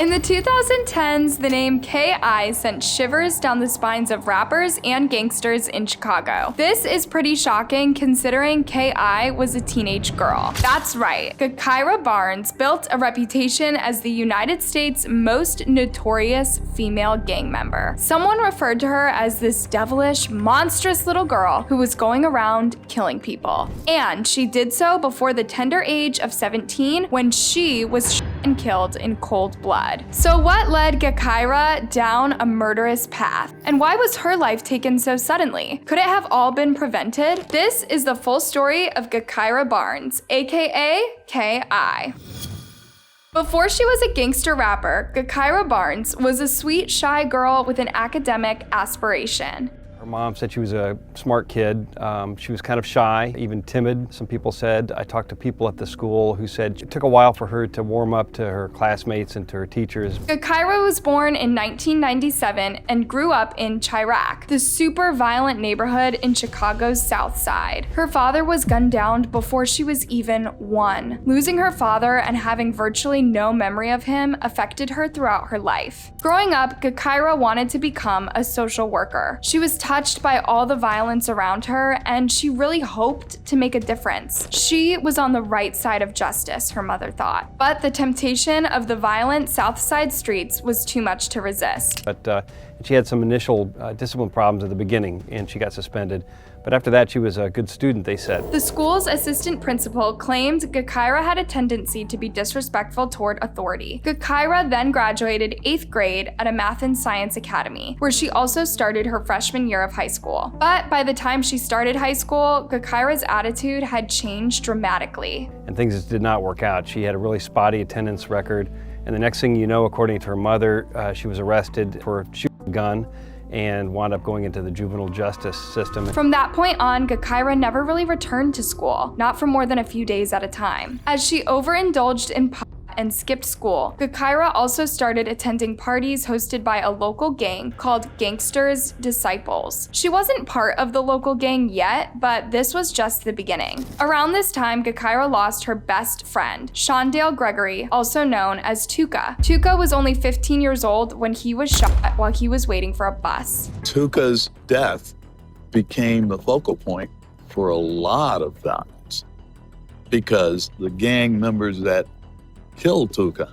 In the 2010s, the name K.I. sent shivers down the spines of rappers and gangsters in Chicago. This is pretty shocking considering K.I. was a teenage girl. That's right, Gakirah Barnes built a reputation as the United States' most notorious female gang member. Someone referred to her as this devilish, monstrous little girl who was going around killing people. And she did so before the tender age of 17 when she was shot and killed in cold blood. So what led Gakirah down a murderous path? And why was her life taken so suddenly? Could it have all been prevented? This is the full story of Gakirah Barnes, aka K.I. Before she was a gangster rapper, Gakirah Barnes was a sweet, shy girl with an academic aspiration. Her mom said she was a smart kid. She was kind of shy, even timid, some people said. I talked to people at the school who said it took a while for her to warm up to her classmates and to her teachers. Gakirah was born in 1997 and grew up in Chirac, the super violent neighborhood in Chicago's South Side. Her father was gunned down before she was even 1. Losing her father and having virtually no memory of him affected her throughout her life. Growing up, Gakirah wanted to become a social worker. She was touched by all the violence around her, and she really hoped to make a difference. She was on the right side of justice, her mother thought. But the temptation of the violent South Side streets was too much to resist. But she had some initial discipline problems at the beginning, and she got suspended. But after that, she was a good student, they said. The school's assistant principal claimed Gakirah had a tendency to be disrespectful toward authority. Gakirah then graduated 8th grade at a math and science academy, where she also started her freshman year of high school. But by the time she started high school, Gakirah's attitude had changed dramatically. And things just did not work out. She had a really spotty attendance record. And the next thing you know, according to her mother, she was arrested for shooting a gun and wound up going into the juvenile justice system. From that point on, Gakirah never really returned to school, not for more than a few days at a time. As she overindulged in pot and skipped school, Gakirah also started attending parties hosted by a local gang called Gangster's Disciples. She wasn't part of the local gang yet, but this was just the beginning. Around this time, Gakirah lost her best friend, Shondale Gregory, also known as Tuka. Tuka was only 15 years old when he was shot while he was waiting for a bus. Tuka's death became the focal point for a lot of violence because the gang members that killed Tuka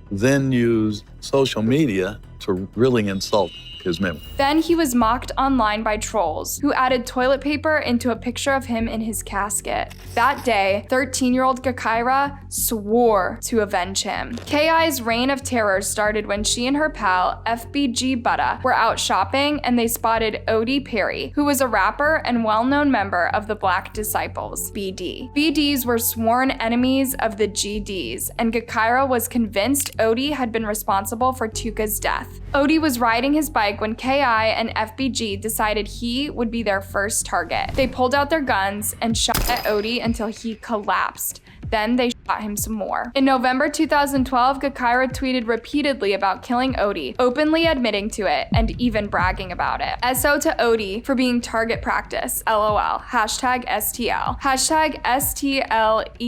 then used social media to really insult his memory. Then he was mocked online by trolls who added toilet paper into a picture of him in his casket. That day, 13-year-old Gakirah swore to avenge him. K.I.'s reign of terror started when she and her pal, FBG Butta, were out shopping and they spotted Odie Perry, who was a rapper and well-known member of the Black Disciples, BD. BDs were sworn enemies of the GDs, and Gakirah was convinced Odie had been responsible for Tuka's death. Odie was riding his bike when K.I. and FBG decided he would be their first target. They pulled out their guns and shot at Odie until he collapsed. Then they shot him some more. In November 2012, Gakirah tweeted repeatedly about killing Odie, openly admitting to it and even bragging about it. SO to Odie for being target practice, LOL, hashtag STL, hashtag STLEBT.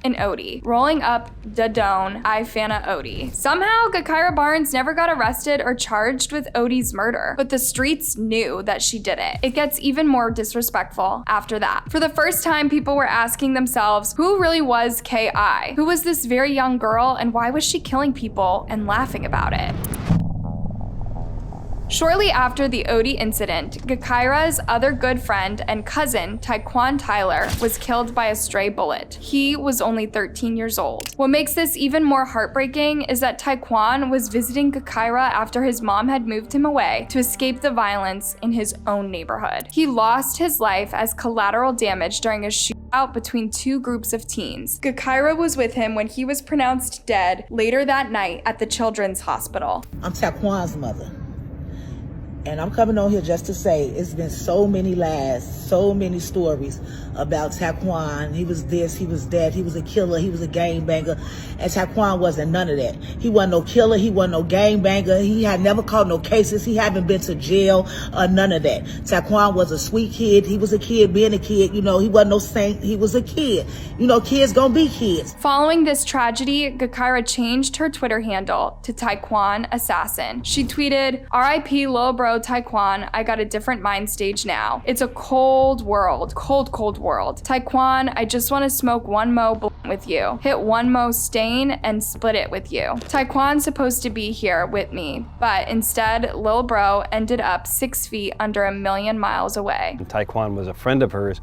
In Odie, rolling up da done, I fanna Odie. Somehow, Gakirah Barnes never got arrested or charged with Odie's murder, but the streets knew that she did it. It gets even more disrespectful after that. For the first time, people were asking themselves, who really was K.I.? Who was this very young girl, and why was she killing people and laughing about it? Shortly after the Odie incident, Gakirah's other good friend and cousin, Taekwon Tyler, was killed by a stray bullet. He was only 13 years old. What makes this even more heartbreaking is that Taekwon was visiting Gakirah after his mom had moved him away to escape the violence in his own neighborhood. He lost his life as collateral damage during a shootout between two groups of teens. Gakirah was with him when he was pronounced dead later that night at the Children's Hospital. I'm Taekwon's mother. And I'm coming on here just to say it's been so many lies, so many stories about Taquan. He was this, he was that, he was a killer, he was a gangbanger. And Taquan wasn't none of that. He wasn't no killer, he wasn't no gangbanger. He had never caught no cases. He hadn't been to jail or none of that. Taquan was a sweet kid. He was a kid being a kid. You know, he wasn't no saint. He was a kid. You know, kids gonna be kids. Following this tragedy, Gakirah changed her Twitter handle to Taquan Assassin. She tweeted, "R.I.P. Lil Bro Taquan, I got a different mind stage now. It's a cold world, cold world. Taquan, I just want to smoke one mo blunt with you, hit one mo stain and split it with you. Taquan's supposed to be here with me, but instead Lil Bro ended up 6 feet under 1,000,000 miles away." Taquan was a friend of hers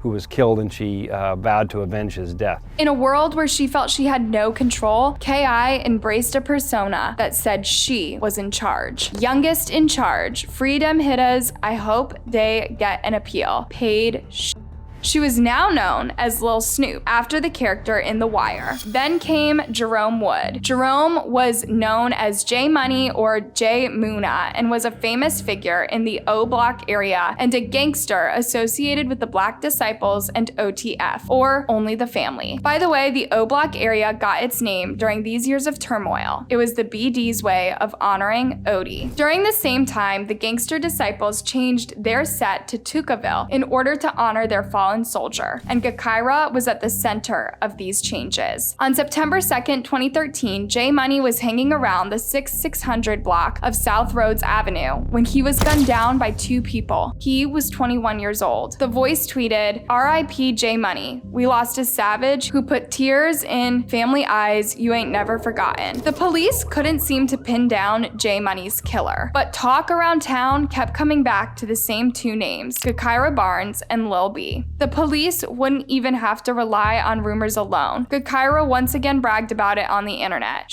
who was killed, and she vowed to avenge his death. In a world where she felt she had no control, K.I. embraced a persona that said she was in charge. Youngest in charge. Freedom hitters, I hope they get an appeal. Paid She was now known as Lil Snoop, after the character in The Wire. Then came Jerome Wood. Jerome was known as J Money or J Muna and was a famous figure in the O Block area and a gangster associated with the Black Disciples and OTF, or Only the Family. By the way, the O Block area got its name during these years of turmoil. It was the BD's way of honoring Odie. During the same time, the Gangster Disciples changed their set to Tukaville in order to honor their fallen soldier, and Gakirah was at the center of these changes. On September 2nd, 2013, J Money was hanging around the 6600 block of South Rhodes Avenue when he was gunned down by 2 people. He was 21 years old. The Voice tweeted, "R.I.P. J Money. We lost a savage who put tears in family eyes you ain't never forgotten." The police couldn't seem to pin down J Money's killer, but talk around town kept coming back to the same 2 names, Gakirah Barnes and Lil B. The police wouldn't even have to rely on rumors alone. Gakirah once again bragged about it on the internet.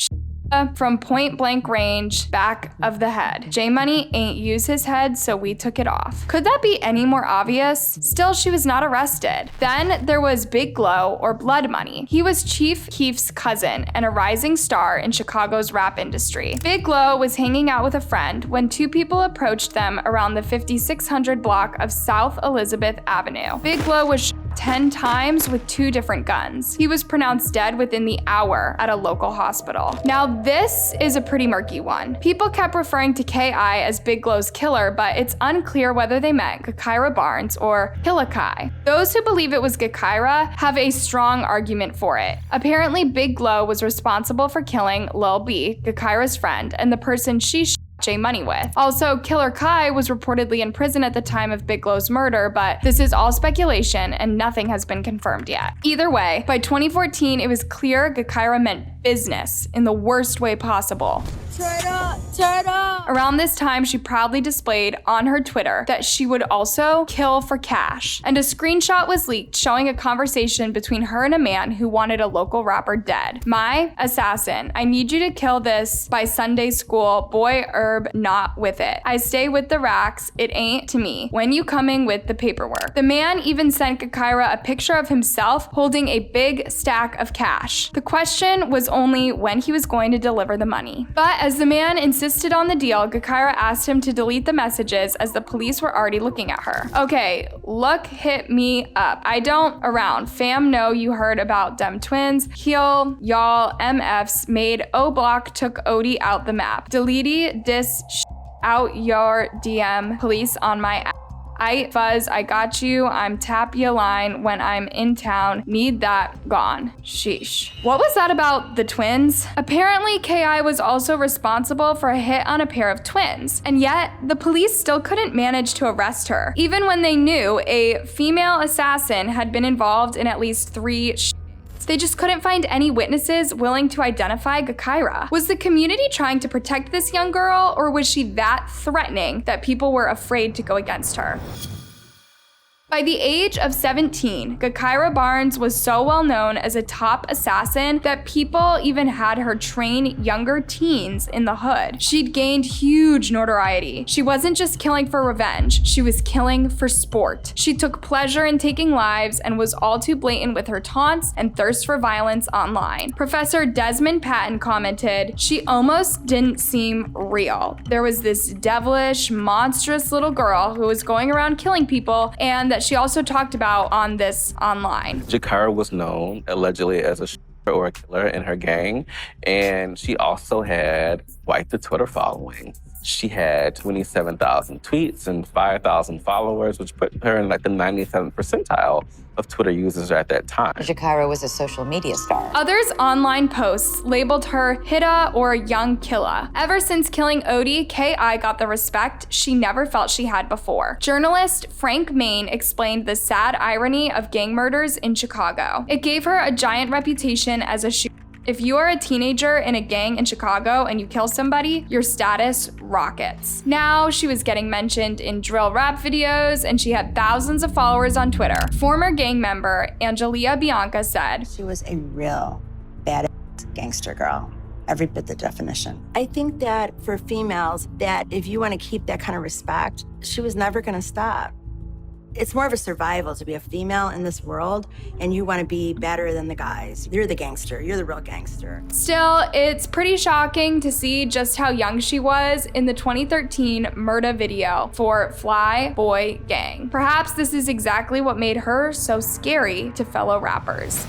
From point blank range, back of the head. J Money ain't use his head, so we took it off. Could that be any more obvious? Still, she was not arrested. Then there was Big Glow, or Blood Money. He was Chief Keef's cousin and a rising star in Chicago's rap industry. Big Glow was hanging out with a friend when 2 people approached them around the 5600 block of South Elizabeth Avenue. Big Glow was 10 times with 2 different guns. He was pronounced dead within the hour at a local hospital. Now, this is a pretty murky one. People kept referring to K.I. as Big Glow's killer, but it's unclear whether they meant Gakirah Barnes or Killakai. Those who believe it was Gakirah have a strong argument for it. Apparently, Big Glow was responsible for killing Lil B, Gakirah's friend, and the person she J Money with. Also, Killer Kai was reportedly in prison at the time of Big Glow's murder, but this is all speculation and nothing has been confirmed yet. Either way, by 2014, it was clear Gakirah meant business in the worst way possible. Turn up. Around this time, she proudly displayed on her Twitter that she would also kill for cash, and a screenshot was leaked showing a conversation between her and a man who wanted a local rapper dead. "My assassin, I need you to kill this by Sunday school, boy herb not with it. I stay with the racks, it ain't to me. When you coming with the paperwork?" The man even sent Gakirah a picture of himself holding a big stack of cash. The question was only when he was going to deliver the money. But as the man insisted on the deal, Gakirah asked him to delete the messages as the police were already looking at her. "Okay, look, hit me up. I don't around. Fam know you heard about them twins. Heal, y'all, MFs made O Block took Odie out the map. Delete this out your DM. Police on my app. I fuzz, I got you, I'm tap ya line when I'm in town, need that gone. Sheesh." What was that about the twins? Apparently, K.I. was also responsible for a hit on a pair of twins, and yet the police still couldn't manage to arrest her, even when they knew a female assassin had been involved in at least 3 They just couldn't find any witnesses willing to identify Gakirah. Was the community trying to protect this young girl, or was she that threatening that people were afraid to go against her? By the age of 17, Gakirah Barnes was so well known as a top assassin that people even had her train younger teens in the hood. She'd gained huge notoriety. She wasn't just killing for revenge, she was killing for sport. She took pleasure in taking lives and was all too blatant with her taunts and thirst for violence online. Professor Desmond Patton commented, "She almost didn't seem real. There was this devilish, monstrous little girl who was going around killing people, and that she also talked about on this online." Gakirah was known allegedly as a or a killer in her gang, and she also had quite the Twitter following. She had 27,000 tweets and 5,000 followers, which put her in like the 97th percentile of Twitter users at that time. Gakirah was a social media star. Others' online posts labeled her Hitta or Young Killa. Ever since killing Odie, K.I. got the respect she never felt she had before. Journalist Frank Main explained the sad irony of gang murders in Chicago. It gave her a giant reputation as a shooter. If you are a teenager in a gang in Chicago and you kill somebody, your status rockets. Now, she was getting mentioned in drill rap videos and she had thousands of followers on Twitter. Former gang member Angelia Bianca said, "She was a real badass gangster girl. Every bit the definition." I think that for females, that if you want to keep that kind of respect, she was never going to stop. It's more of a survival to be a female in this world, and you want to be better than the guys. You're the gangster. You're the real gangster. Still, it's pretty shocking to see just how young she was in the 2013 Murda video for Fly Boy Gang. Perhaps this is exactly what made her so scary to fellow rappers.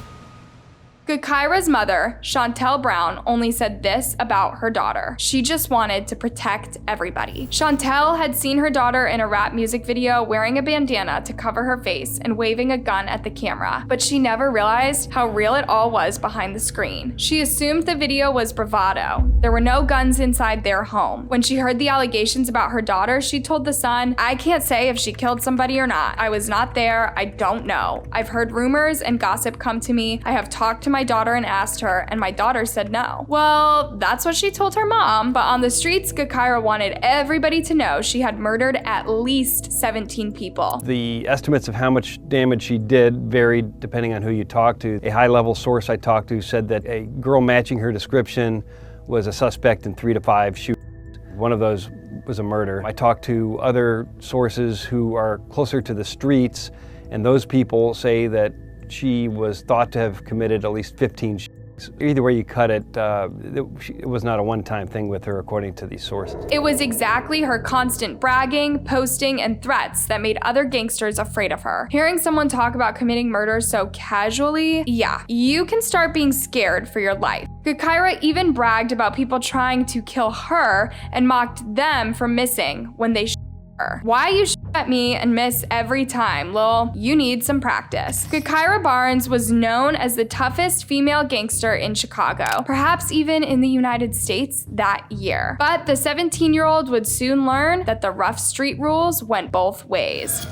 Gakirah's mother, Chantel Brown, only said this about her daughter: she just wanted to protect everybody. Chantel had seen her daughter in a rap music video wearing a bandana to cover her face and waving a gun at the camera, but she never realized how real it all was behind the screen. She assumed the video was bravado. There were no guns inside their home. When she heard the allegations about her daughter, she told The Sun, "I can't say if she killed somebody or not. I was not there. I don't know. I've heard rumors and gossip come to me. I have talked to my daughter and asked her, and my daughter said no." Well, that's what she told her mom, but on the streets, Gakirah wanted everybody to know she had murdered at least 17 people. The estimates of how much damage she did varied depending on who you talked to. A high-level source I talked to said that a girl matching her description was a suspect in 3 to 5 shootings. One of those was a murder. I talked to other sources who are closer to the streets, and those people say that she was thought to have committed at least 15 shootings. Either way you cut it, it was not a one-time thing with her, according to these sources. It was exactly her constant bragging, posting, and threats that made other gangsters afraid of her. Hearing someone talk about committing murder so casually, yeah, you can start being scared for your life. Gakirah even bragged about people trying to kill her and mocked them for missing when they shot her. "Why you shoot at me and miss every time, lol? You need some practice." Gakirah Barnes was known as the toughest female gangster in Chicago, perhaps even in the United States that year. But the 17-year-old would soon learn that the rough street rules went both ways.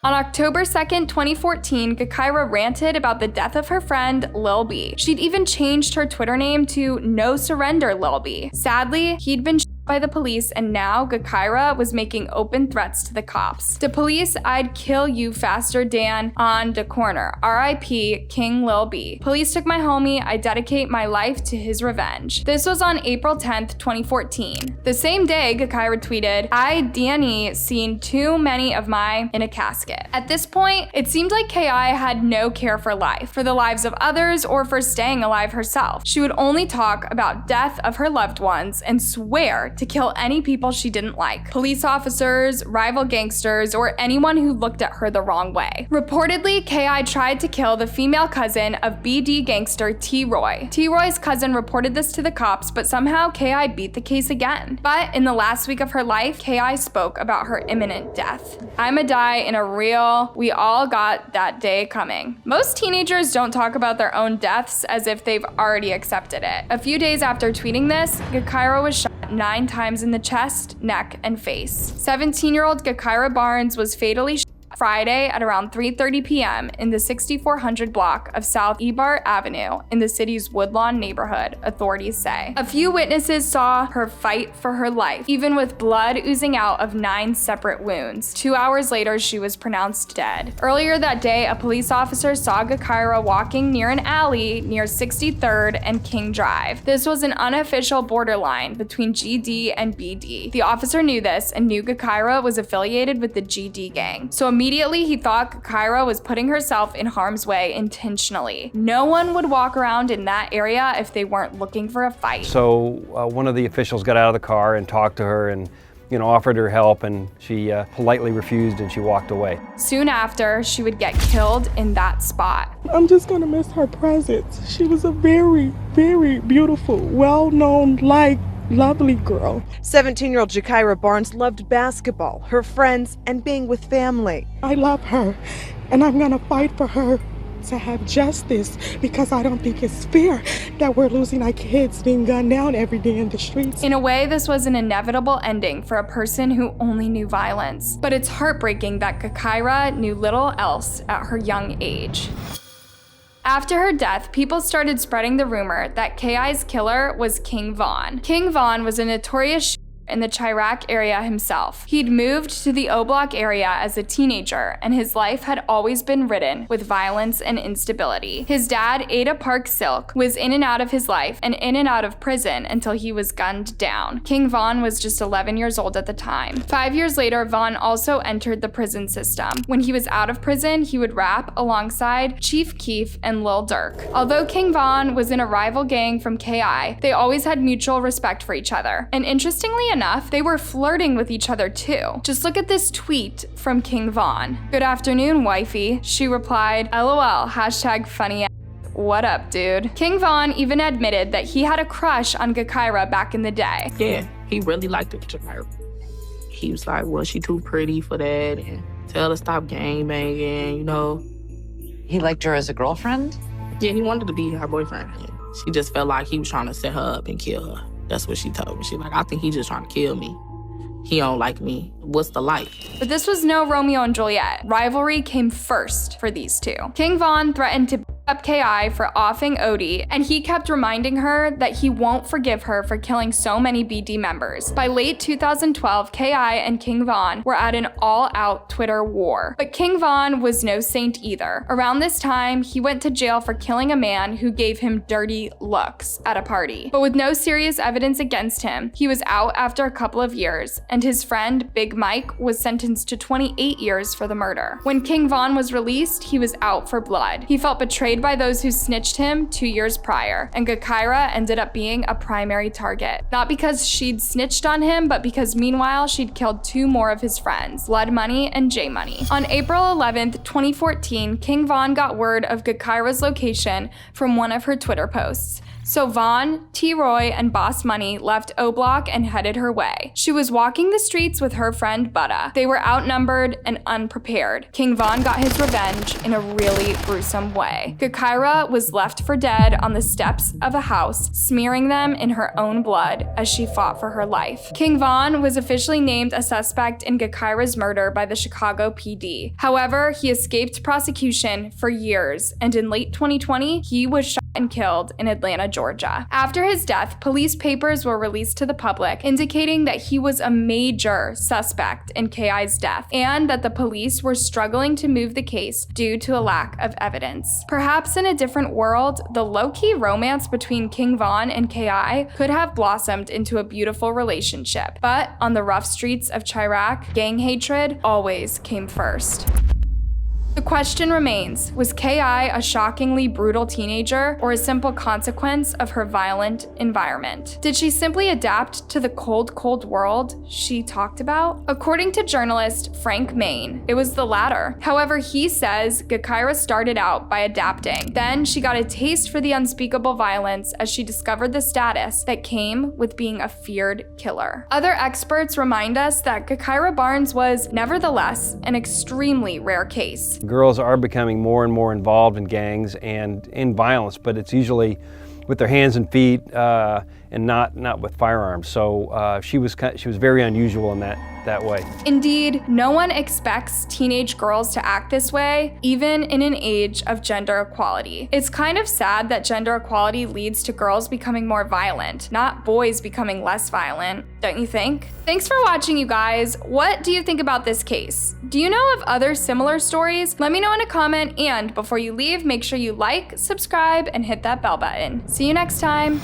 On October 2nd, 2014, Gakirah ranted about the death of her friend, Lil B. She'd even changed her Twitter name to No Surrender Lil B. Sadly, he'd been by the police, and now Gakirah was making open threats to the cops. "The police, I'd kill you faster, Dan, on the corner. R.I.P. King Lil B. Police took my homie, I dedicate my life to his revenge." This was on April 10th, 2014. The same day, Gakirah tweeted, "I, Danny, seen too many of my in a casket." At this point, it seemed like K.I. had no care for life, for the lives of others, or for staying alive herself. She would only talk about death of her loved ones and swear to kill any people she didn't like: police officers, rival gangsters, or anyone who looked at her the wrong way. Reportedly, K.I. tried to kill the female cousin of BD gangster T. Roy. T. Roy's cousin reported this to the cops, but somehow K.I. beat the case again. But in the last week of her life, K.I. spoke about her imminent death. "I'ma die in a real, we all got that day coming." Most teenagers don't talk about their own deaths as if they've already accepted it. A few days after tweeting this, Gakirah was shot 9 times in the chest, neck, and face. 17-year-old Gakirah Barnes was fatally shot Friday at around 3:30 p.m. in the 6400 block of South Ebart Avenue in the city's Woodlawn neighborhood, authorities say. A few witnesses saw her fight for her life, even with blood oozing out of 9 separate wounds. 2 hours later, she was pronounced dead. Earlier that day, a police officer saw Gakirah walking near an alley near 63rd and King Drive. This was an unofficial borderline between GD and BD. The officer knew this and knew Gakirah was affiliated with the GD gang. So immediately he thought Gakirah was putting herself in harm's way intentionally. No one would walk around in that area if they weren't looking for a fight. So one of the officials got out of the car and talked to her and offered her help, and she politely refused and she walked away. Soon after, she would get killed in that spot. I'm just gonna miss her presence. She was a very, very beautiful, well-known, lovely girl. 17-year-old Gakirah Barnes loved basketball, her friends, and being with family. I love her, and I'm gonna fight for her to have justice, because I don't think it's fair that we're losing our kids being gunned down every day in the streets. In a way, this was an inevitable ending for a person who only knew violence. But it's heartbreaking that Gakirah knew little else at her young age. After her death, people started spreading the rumor that K.I.'s killer was King Vaughn. King Vaughn was a notorious in the Chirac area himself. He'd moved to the O-Block area as a teenager, and his life had always been ridden with violence and instability. His dad, Ada Park Silk, was in and out of his life and in and out of prison until he was gunned down. King Vaughn was just 11 years old at the time. 5 years later, Vaughn also entered the prison system. When he was out of prison, he would rap alongside Chief Keef and Lil Durk. Although King Vaughn was in a rival gang from K.I., they always had mutual respect for each other. And interestingly enough, they were flirting with each other too. Just look at this tweet from King Vaughn. "Good afternoon, wifey." She replied, "LOL, #funny ass. What up, dude?" King Vaughn even admitted that he had a crush on Gakirah back in the day. Yeah, he really liked Gakirah. He was like, well, she too pretty for that, and tell her to stop gang banging, He liked her as a girlfriend? Yeah, he wanted to be her boyfriend. She just felt like he was trying to set her up and kill her. That's what she told me. She's like, I think he's just trying to kill me. He don't like me. What's the life? But this was no Romeo and Juliet. Rivalry came first for these two. King Vaughn threatened to up K.I. for offing Odie, and he kept reminding her that he won't forgive her for killing so many BD members. By late 2012, K.I. and King Vaughn were at an all-out Twitter war. But King Vaughn was no saint either. Around this time, he went to jail for killing a man who gave him dirty looks at a party. But with no serious evidence against him, he was out after a couple of years, and his friend, Big Mike, was sentenced to 28 years for the murder. When King Vaughn was released, he was out for blood. He felt betrayed by those who snitched him 2 years prior, and Gakirah ended up being a primary target. Not because she'd snitched on him, but because meanwhile she'd killed 2 more of his friends, Blood Money and J Money. On April 11th, 2014, King Vaughn got word of Gakirah's location from one of her Twitter posts. So Vaughn, T-Roy, and Boss Money left O-Block and headed her way. She was walking the streets with her friend Butta. They were outnumbered and unprepared. King Vaughn got his revenge in a really gruesome way. Gakirah was left for dead on the steps of a house, smearing them in her own blood as she fought for her life. King Vaughn was officially named a suspect in Gakirah's murder by the Chicago PD. However, he escaped prosecution for years, and in late 2020, he was shot and killed in Atlanta, Georgia. After his death, police papers were released to the public, indicating that he was a major suspect in K.I.'s death, and that the police were struggling to move the case due to a lack of evidence. Perhaps in a different world, the low-key romance between King Vaughn and K.I. could have blossomed into a beautiful relationship. But on the rough streets of Chirac, gang hatred always came first. The question remains, was K.I. a shockingly brutal teenager or a simple consequence of her violent environment? Did she simply adapt to the cold, cold world she talked about? According to journalist Frank Main, it was the latter. However, he says Gakirah started out by adapting. Then she got a taste for the unspeakable violence as she discovered the status that came with being a feared killer. Other experts remind us that Gakirah Barnes was, nevertheless, an extremely rare case. Girls are becoming more and more involved in gangs and in violence, but it's usually with their hands and feet and not with firearms. So she was very unusual in that way. Indeed, no one expects teenage girls to act this way, even in an age of gender equality. It's kind of sad that gender equality leads to girls becoming more violent, not boys becoming less violent, don't you think? Thanks for watching, you guys. What do you think about this case? Do you know of other similar stories? Let me know in a comment, and before you leave, make sure you like, subscribe, and hit that bell button. See you next time.